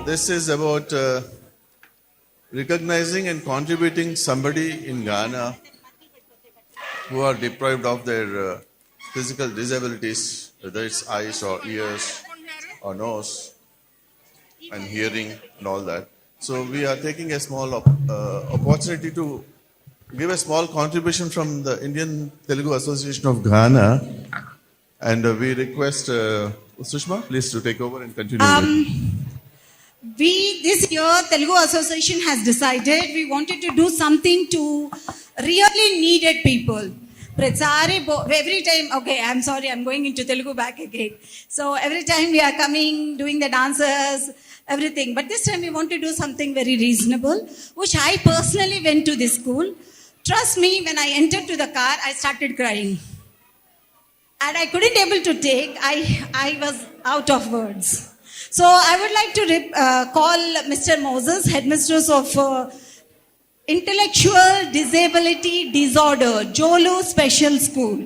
this is about recognizing and contributing somebody in Ghana who are deprived of their physical disabilities, whether it's eyes or ears or nose and hearing and all that. So we are taking a small opportunity to give a small contribution from the Indian Telugu Association of Ghana, and we request Sushma, please to take over and continue. This year Telugu Association has decided we wanted to do something to really needed people. Every time, okay, I'm sorry, I'm going into Telugu back again. So every time we are coming, doing the dances, everything. But this time we want to do something very reasonable, which I personally went to this school. Trust me, when I entered to the car, I started crying. And I couldn't able to take, I was out of words. So I would like to call Mr. Moses, headmistress of Intellectual Disability Disorder, Jolu Special School,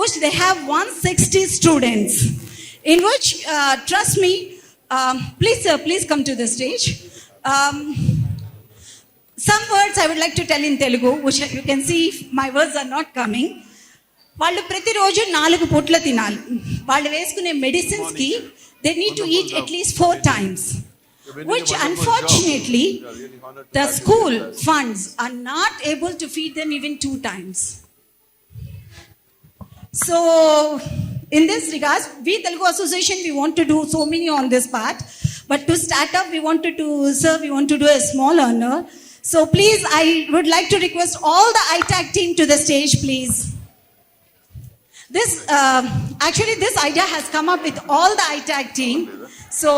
which they have 160 students, in which, trust me, please sir, please come to the stage. Some words I would like to tell in Telugu, which you can see my words are not coming. వాళ్ళు ప్రతిరోజు 4 పూట్ల తినాలి. వాళ్ళు వేసుకునే medicines కి they need to eat at least 4 times, which unfortunately the school funds are not able to feed them even 2 times. So in this regards, we Telugu Association, we want to do so many on this part, but to start up we want to do a small honor. So please, I would like to request all the ITAC team to the stage, please. This actually this idea has come up with all the ITAC team. So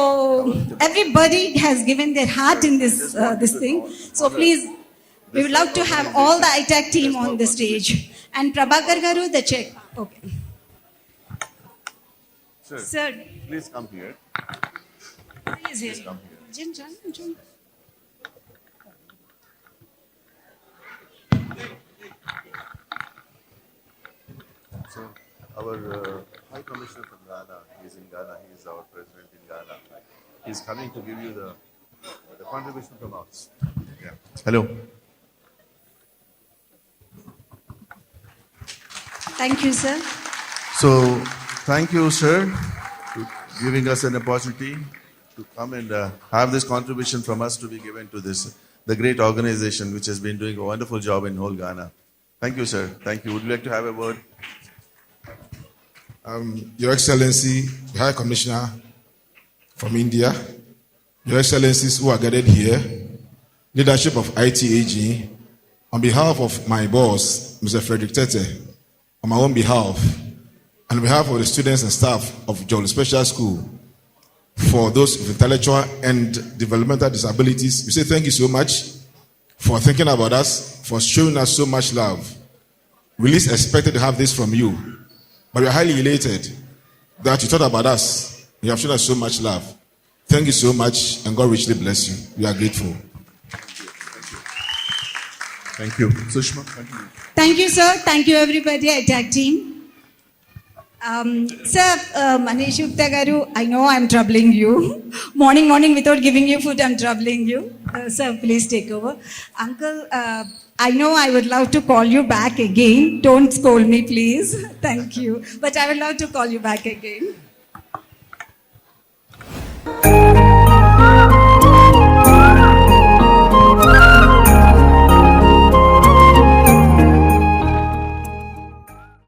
everybody has given their heart in this thing. So please, we would love to have all the ITAC team on the stage. And Prabhakar Garu, the check. Okay. Sir, please come here. Please come here. Jin. So our High Commissioner from Ghana, he is in Ghana, he is our president in Ghana. He is coming to give you the contribution from us. Yeah. Hello. Thank you, sir. So thank you, sir, for giving us an opportunity to come and have this contribution from us to be given to the great organization which has been doing a wonderful job in whole Ghana. Thank you, sir. Thank you. Would you like to have a word? Your Excellency, the High Commissioner from India, Your Excellencies who are gathered here, leadership of ITAG, on behalf of my boss, Mr. Frederick Tete, on my own behalf, and on behalf of the students and staff of Jolu Special School, for those with intellectual and developmental disabilities, we say thank you so much for thinking about us, for showing us so much love. We least expected to have this from you, but we are highly elated that you thought about us. You have shown us so much love. Thank you so much, and God richly bless you. We are grateful. Thank you. Sushma, continue. Thank you, sir. Thank you, everybody, ITAC team. Sir, Manish Gupta Garu, I know I'm troubling you. Morning, without giving you food, I'm troubling you. Sir, please take over. Uncle, I know I would love to call you back again. Don't scold me, please. Thank you. But I would love to call you back again.